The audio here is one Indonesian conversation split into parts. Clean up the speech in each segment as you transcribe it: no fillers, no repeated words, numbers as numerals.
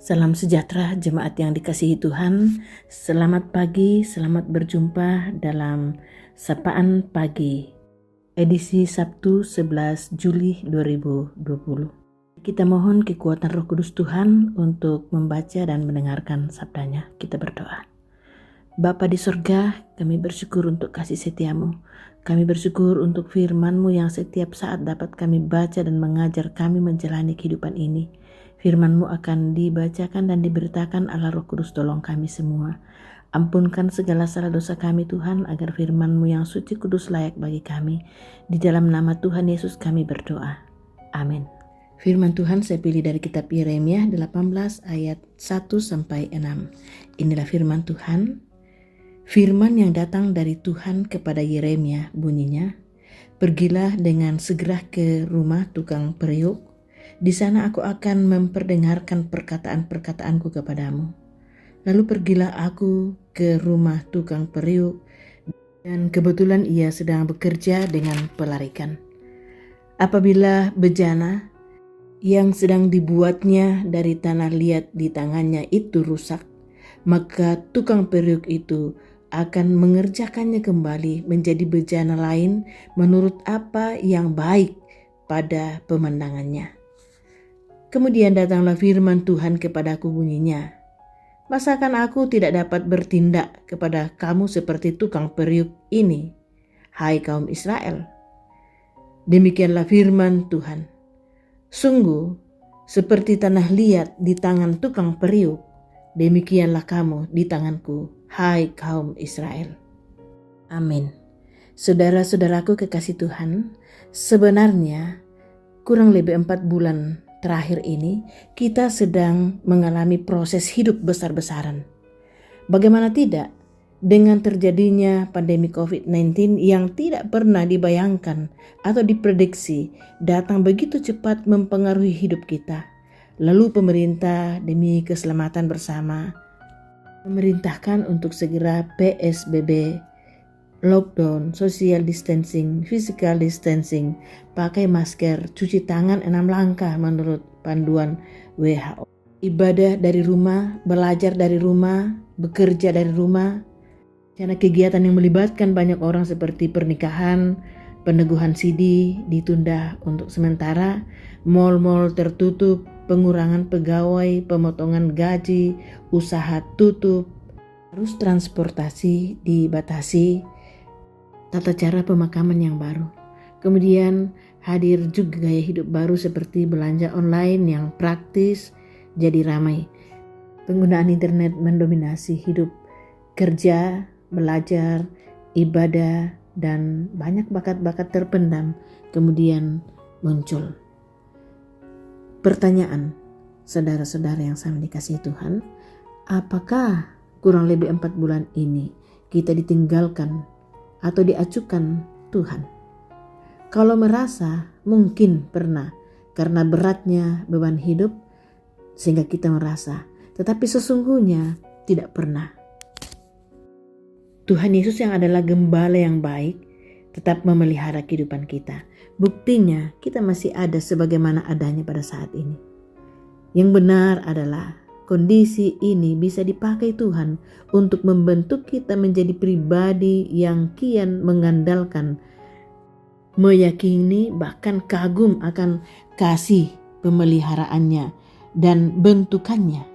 Salam sejahtera jemaat yang dikasihi Tuhan. Selamat pagi, selamat berjumpa dalam Sapaan Pagi edisi Sabtu 11 Juli 2020. Kita mohon kekuatan Roh Kudus Tuhan untuk membaca dan mendengarkan sabdanya. Kita berdoa. Bapa di sorga, kami bersyukur untuk kasih setiamu. Kami bersyukur untuk firman-Mu yang setiap saat dapat kami baca dan mengajar kami menjalani kehidupan ini. Firman-Mu akan dibacakan dan diberitakan Allah Roh Kudus, tolong kami semua. Ampunkan segala salah dosa kami Tuhan, agar firman-Mu yang suci kudus layak bagi kami. Di dalam nama Tuhan Yesus kami berdoa. Amin. Firman Tuhan saya pilih dari kitab Yeremia 18 ayat 1-6. Inilah firman Tuhan. Firman yang datang dari Tuhan kepada Yeremia bunyinya, "Pergilah dengan segera ke rumah tukang periuk. Di sana aku akan memperdengarkan perkataan-perkataanku kepadamu. Lalu pergilah aku ke rumah tukang periuk, dan kebetulan ia sedang bekerja dengan pelarikan. Apabila bejana yang sedang dibuatnya dari tanah liat di tangannya itu rusak, maka tukang periuk itu akan mengerjakannya kembali menjadi bejana lain menurut apa yang baik pada pemandangannya. Kemudian datanglah firman Tuhan kepadaku bunyinya, masakan aku tidak dapat bertindak kepada kamu seperti tukang periuk ini, hai kaum Israel? Demikianlah firman Tuhan. Sungguh, seperti tanah liat di tangan tukang periuk, demikianlah kamu di tanganku, hai kaum Israel." Amin. Saudara-saudaraku kekasih Tuhan, sebenarnya kurang lebih 4 bulan terakhir ini kita sedang mengalami proses hidup besar-besaran. Bagaimana tidak, dengan terjadinya pandemi COVID-19 yang tidak pernah dibayangkan atau diprediksi datang begitu cepat mempengaruhi hidup kita. Lalu pemerintah demi keselamatan bersama memerintahkan untuk segera PSBB, lockdown, social distancing, physical distancing, pakai masker, cuci tangan 6 langkah menurut panduan WHO. Ibadah dari rumah, belajar dari rumah, bekerja dari rumah. Karena kegiatan yang melibatkan banyak orang seperti pernikahan, peneguhan CD ditunda untuk sementara, mal-mal tertutup, pengurangan pegawai, pemotongan gaji, usaha tutup, arus transportasi dibatasi, tata cara pemakaman yang baru. Kemudian hadir juga gaya hidup baru seperti belanja online yang praktis jadi ramai. Penggunaan internet mendominasi hidup kerja, belajar, ibadah, dan banyak bakat-bakat terpendam kemudian muncul. Pertanyaan, saudara-saudara yang sangat dikasihi Tuhan, apakah kurang lebih 4 bulan ini kita ditinggalkan atau diacukan Tuhan? Kalau merasa, mungkin pernah karena beratnya beban hidup sehingga kita merasa, tetapi sesungguhnya tidak pernah. Tuhan Yesus yang adalah gembala yang baik tetap memelihara kehidupan kita. Buktinya kita masih ada sebagaimana adanya pada saat ini. Yang benar adalah kondisi ini bisa dipakai Tuhan untuk membentuk kita menjadi pribadi yang kian mengandalkan, meyakini, bahkan kagum akan kasih pemeliharaannya dan bentukannya.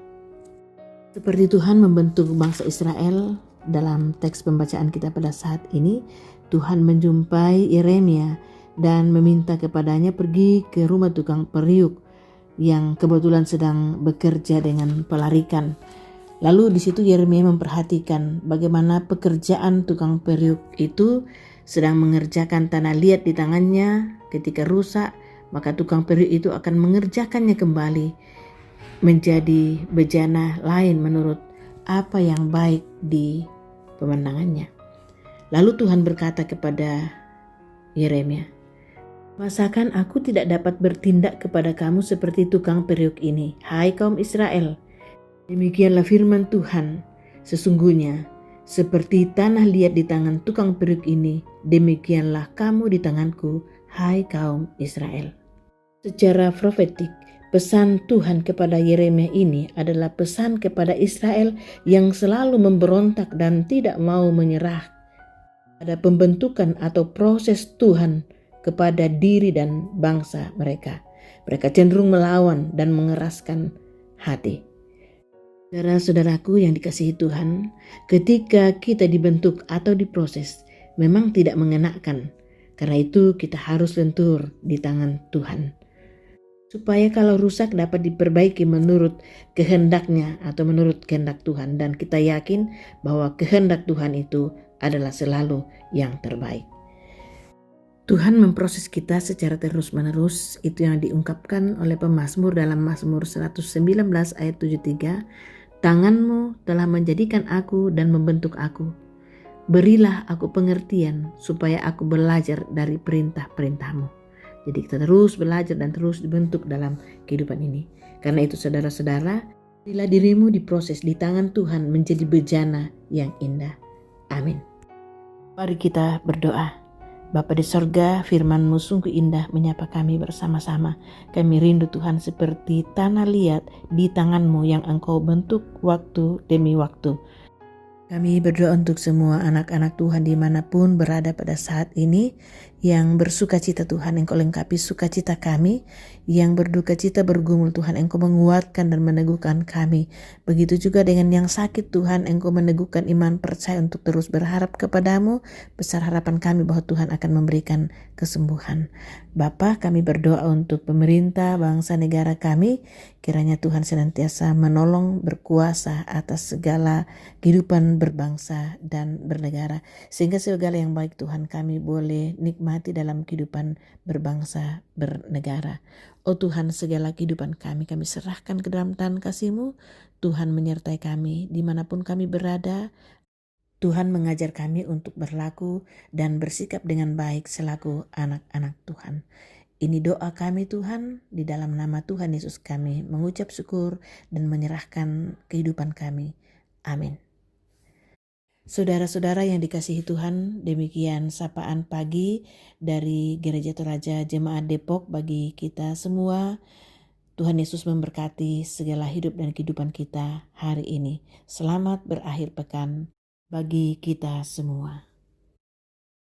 Seperti Tuhan membentuk bangsa Israel dalam teks pembacaan kita pada saat ini, Tuhan menjumpai Yeremia dan meminta kepadanya pergi ke rumah tukang periuk yang kebetulan sedang bekerja dengan pelarikan. Lalu di situ Yeremia memperhatikan bagaimana pekerjaan tukang periuk itu sedang mengerjakan tanah liat di tangannya. Ketika rusak, maka tukang periuk itu akan mengerjakannya kembali menjadi bejana lain menurut apa yang baik di pemandangannya. Lalu Tuhan berkata kepada Yeremia, masakan aku tidak dapat bertindak kepada kamu seperti tukang periuk ini, hai kaum Israel? Demikianlah firman Tuhan, sesungguhnya seperti tanah liat di tangan tukang periuk ini, demikianlah kamu di tanganku, hai kaum Israel. Secara profetik, Pesan Tuhan kepada Yeremia ini adalah pesan kepada Israel yang selalu memberontak dan tidak mau menyerah. Ada pembentukan atau proses Tuhan kepada diri dan bangsa mereka. Mereka cenderung melawan dan mengeraskan hati. Saudara-saudaraku yang dikasihi Tuhan, ketika kita dibentuk atau diproses, memang tidak mengenakan. Karena itu kita harus lentur di tangan Tuhan. Supaya kalau rusak dapat diperbaiki menurut kehendaknya atau menurut kehendak Tuhan. Dan kita yakin bahwa kehendak Tuhan itu adalah selalu yang terbaik. Tuhan memproses kita secara terus-menerus, itu yang diungkapkan oleh pemazmur dalam Mazmur 119 ayat 73. Tanganmu telah menjadikan aku dan membentuk aku. Berilah aku pengertian supaya aku belajar dari perintah-perintahmu. Jadi kita terus belajar dan terus dibentuk dalam kehidupan ini. Karena itu saudara-saudara, bila dirimu diproses di tangan Tuhan menjadi bejana yang indah. Amin. Mari kita berdoa. Bapa di sorga, firman-Mu sungguh indah menyapa kami bersama-sama. Kami rindu Tuhan seperti tanah liat di tangan-Mu yang Engkau bentuk waktu demi waktu. Kami berdoa untuk semua anak-anak Tuhan dimanapun berada pada saat ini, yang bersuka cita Tuhan Engkau lengkapi sukacita kami, yang berduka cita bergumul Tuhan Engkau menguatkan dan meneguhkan kami. Begitu juga dengan yang sakit Tuhan Engkau meneguhkan iman percaya untuk terus berharap kepadamu. Besar harapan kami bahwa Tuhan akan memberikan kesembuhan. Bapa, kami berdoa untuk pemerintah, bangsa, negara kami. Kiranya Tuhan senantiasa menolong, berkuasa atas segala kehidupan berbangsa dan bernegara. Sehingga segala yang baik Tuhan kami boleh nikmati dalam kehidupan berbangsa, bernegara. Oh Tuhan, segala kehidupan kami serahkan ke dalam tangan kasih-Mu. Tuhan menyertai kami dimanapun kami berada. Tuhan mengajar kami untuk berlaku dan bersikap dengan baik selaku anak-anak Tuhan. Ini doa kami Tuhan, di dalam nama Tuhan Yesus kami mengucap syukur dan menyerahkan kehidupan kami. Amin. Saudara-saudara yang dikasihi Tuhan, demikian sapaan pagi dari Gereja Toraja Jemaat Depok bagi kita semua. Tuhan Yesus memberkati segala hidup dan kehidupan kita hari ini. Selamat berakhir pekan bagi kita semua.